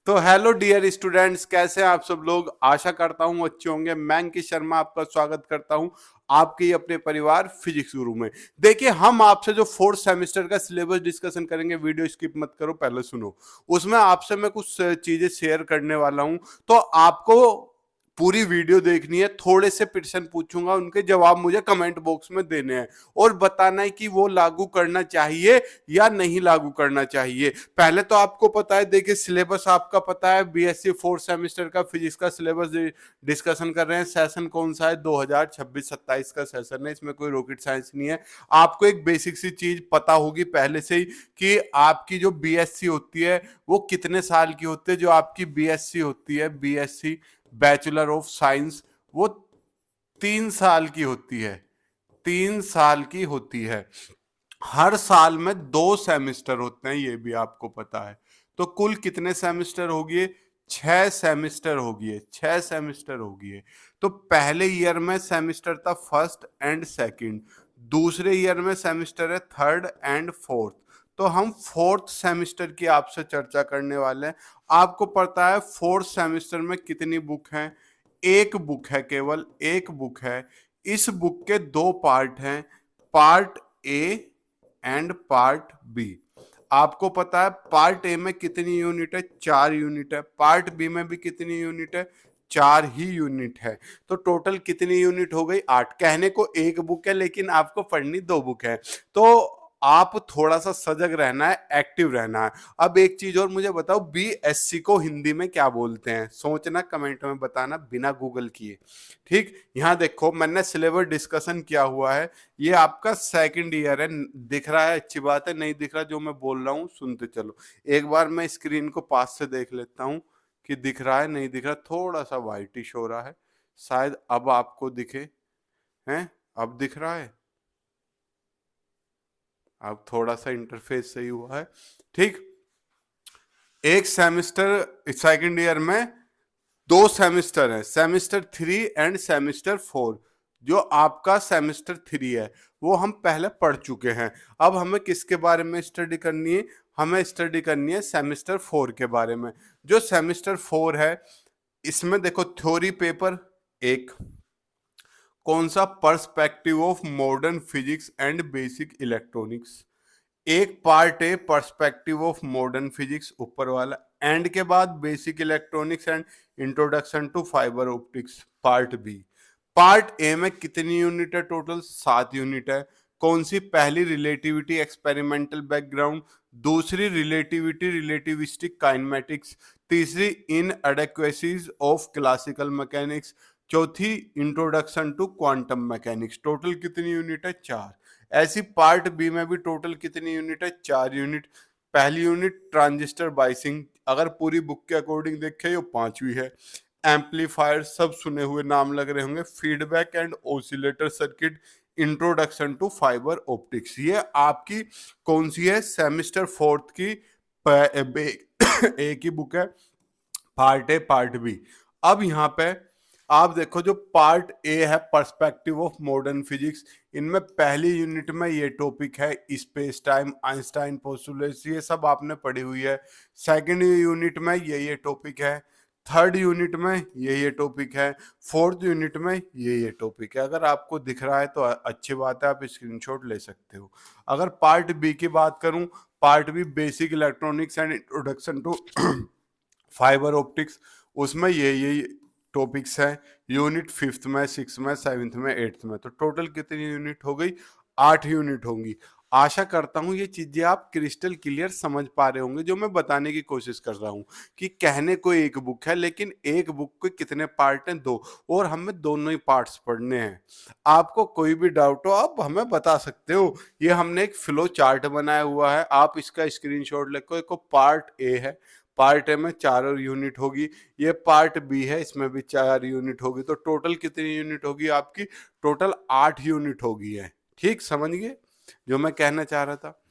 तो hello dear students, कैसे हैं आप सब लोग। आशा करता हूं अच्छे होंगे। मैं अंकित शर्मा आपका स्वागत करता हूं आपके अपने परिवार फिजिक्स गुरु में। देखिए, हम आपसे जो फोर्थ सेमेस्टर का सिलेबस डिस्कशन करेंगे, वीडियो स्किप मत करो, पहले सुनो। उसमें आपसे मैं कुछ चीजें शेयर करने वाला हूं, तो आपको पूरी वीडियो देखनी है। थोड़े से प्रश्न पूछूंगा, उनके जवाब मुझे कमेंट बॉक्स में देने हैं और बताना है कि वो लागू करना चाहिए या नहीं लागू करना चाहिए। पहले तो आपको पता है, देखिए सिलेबस आपका पता है, बीएससी फोर्थ सेमेस्टर का फिजिक्स का सिलेबस डिस्कशन कर रहे हैं। सेशन कौन सा है? 2026-27 का सेशन है। इसमें कोई रॉकेट साइंस नहीं है। आपको एक बेसिक सी चीज पता होगी पहले से ही कि आपकी जो बीएससी होती है वो कितने साल की होती है। जो आपकी बीएससी होती है, बीएससी बैचलर ऑफ साइंस, वो 3 साल की होती है। 3 साल की होती है। हर साल में 2 सेमेस्टर होते हैं, ये भी आपको पता है। तो कुल कितने सेमेस्टर होगी? 6 सेमेस्टर होगी। 6 सेमेस्टर होगी। तो पहले ईयर में सेमेस्टर था फर्स्ट एंड सेकंड, दूसरे ईयर में सेमेस्टर है थर्ड एंड फोर्थ। तो हम फोर्थ सेमेस्टर की आपसे चर्चा करने वाले हैं। आपको पता है फोर्थ सेमेस्टर में कितनी बुक हैं? एक बुक है, केवल एक बुक है। इस बुक के 2 पार्ट हैं, part A and part B. आपको पता है पार्ट ए में कितनी यूनिट है? 4 यूनिट है। पार्ट बी में भी कितनी यूनिट है? 4 ही यूनिट है। तो टोटल कितनी यूनिट हो गई? 8। कहने को एक बुक है, लेकिन आपको पढ़नी 2 बुक है। तो आप थोड़ा सा सजग रहना है, एक्टिव रहना है। अब एक चीज और मुझे बताओ, बीएससी को हिंदी में क्या बोलते हैं? सोचना, कमेंट में बताना बिना गूगल किए। ठीक, यहाँ देखो मैंने सिलेबस डिस्कशन किया हुआ है। ये आपका सेकंड ईयर है। दिख रहा है? अच्छी बात है। नहीं दिख रहा जो मैं बोल रहा हूँ सुनते चलो। एक बार मैं स्क्रीन को पास से देख लेता हूँ कि दिख रहा है नहीं दिख रहा। थोड़ा सा वाइटिश हो रहा है, शायद अब आपको दिखे। हैं? अब दिख रहा है? अब थोड़ा सा इंटरफेस सही हुआ है। ठीक, एक सेमेस्टर सेकंड ईयर में 2 सेमेस्टर है, सेमेस्टर 3 एंड सेमेस्टर 4। जो आपका सेमेस्टर 3 है वो हम पहले पढ़ चुके हैं। अब हमें किसके बारे में स्टडी करनी है? हमें स्टडी करनी है सेमेस्टर 4 के बारे में। जो सेमेस्टर 4 है, इसमें देखो थ्योरी पेपर एक, कौन सा? Perspective of modern physics and basic electronics. एक पार्ट है पर्सपेक्टिव ऑफ मॉडर्न फिजिक्स, ऊपर वाला। एंड के बाद basic electronics and introduction to fibre optics, part B. Part A में कितनी यूनिट है? टोटल 7 यूनिट है। कौन सी? पहली रिलेटिविटी एक्सपेरिमेंटल बैकग्राउंड, दूसरी रिलेटिविटी रिलेटिविस्टिक काइनेमेटिक्स, तीसरी inadequacies of classical mechanics, चौथी introduction to quantum mechanics. Total कितनी यूनिट है? 4। ऐसी पार्ट बी में भी टोटल कितनी यूनिट है? 4 यूनिट। पहली यूनिट ट्रांजिस्टर बाइसिंग, अगर पूरी बुक के अकॉर्डिंग देखे ये 5वीं है। एम्पलीफायर सब सुने हुए नाम लग रहे होंगे। Feedback and oscillator circuit, introduction to fibre optics. ये आपकी कौन सी है? सेमेस्टर 4 की एक ही बुक है, पार्ट ए पार्ट बी। अब यहाँ पे आप देखो, जो पार्ट ए है पर्सपेक्टिव ऑफ मॉडर्न फिजिक्स, इनमें पहली यूनिट में ये टॉपिक है स्पेस टाइम, आइंस्टाइन पोस्टुलेट्स, ये सब आपने पढ़ी हुई है। सेकंड यूनिट में ये टॉपिक है। थर्ड यूनिट में ये टॉपिक है। फोर्थ यूनिट में ये टॉपिक है। अगर आपको दिख रहा है तो अच्छी बात है, आप स्क्रीनशॉट ले सकते हो। अगर पार्ट बी की बात करूं, part B basic electronics and introduction to fibre optics, उसमें ये टॉपिक्स हैं। यूनिट 5th में, 6th में, 7th में, 8th में। तो टोटल कितनी यूनिट हो गई? 8 यूनिट होंगी। आशा करता हूं ये चीजें आप क्रिस्टल क्लियर समझ पा रहे होंगे, जो मैं बताने की कोशिश कर रहा हूं कि कहने को एक बुक है, लेकिन एक बुक के कितने पार्ट हैं? 2। और हमें दोनों ही पार्ट्स पढ़ने हैं। आपको कोई भी डाउट हो आप हमें बता सकते हो। ये हमने एक फ्लो चार्ट बनाया हुआ है, आप इसका स्क्रीनशॉट लेको। एक पार्ट ए है, पार्ट ए में 4 यूनिट होगी। ये पार्ट बी है, इसमें भी 4 यूनिट होगी। तो टोटल कितनी यूनिट होगी आपकी? टोटल 8 यूनिट होगी है। ठीक, समझ गए जो मैं कहना चाह रहा था?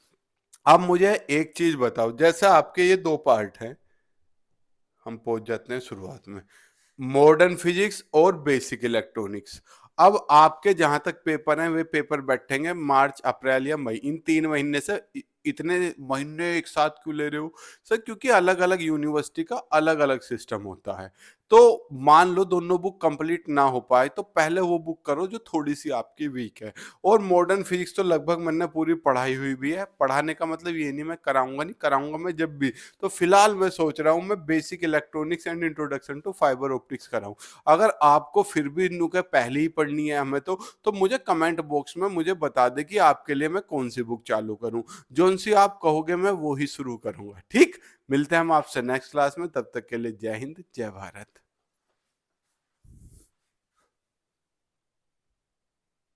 अब मुझे एक चीज बताओ, जैसे आपके ये 2 पार्ट हैं, हम पहुंच जाते हैं शुरुआत में, मॉडर्न फिजिक्स और बेसिक इलेक्ट्रॉनिक्स। अब आपके जहां तक पेपर हैं वे पेपर बैठेंगे मार्च, अप्रैल या मई, इन 3 महीने से इतने महीने एक साथ क्यों ले रहे हो? सर क्योंकि अलग अलग यूनिवर्सिटी का अलग अलग सिस्टम होता है। तो मान लो दोनों बुक कंप्लीट ना हो पाए तो पहले वो बुक करो जो थोड़ी सी आपकी वीक है। और मॉडर्न फिजिक्स तो लगभग मैंने पूरी पढ़ाई हुई भी है। पढ़ाने का मतलब ये नहीं मैं कराऊंगा नहीं, कराऊंगा मैं जब भी। तो फिलहाल मैं सोच रहा हूँ मैं basic electronics and introduction to fibre optics कराऊं। अगर आपको फिर भी इनू के पहले ही पढ़नी है हमें तो मुझे कमेंट बॉक्स में मुझे बता दे कि आपके लिए मैं कौन सी बुक चालू करूं। जोन सी आप कहोगे मैं वो ही शुरू करूंगा। ठीक, मिलते हैं हम आपसे नेक्स्ट क्लास में, तब तक के लिए जय हिंद जय भारत।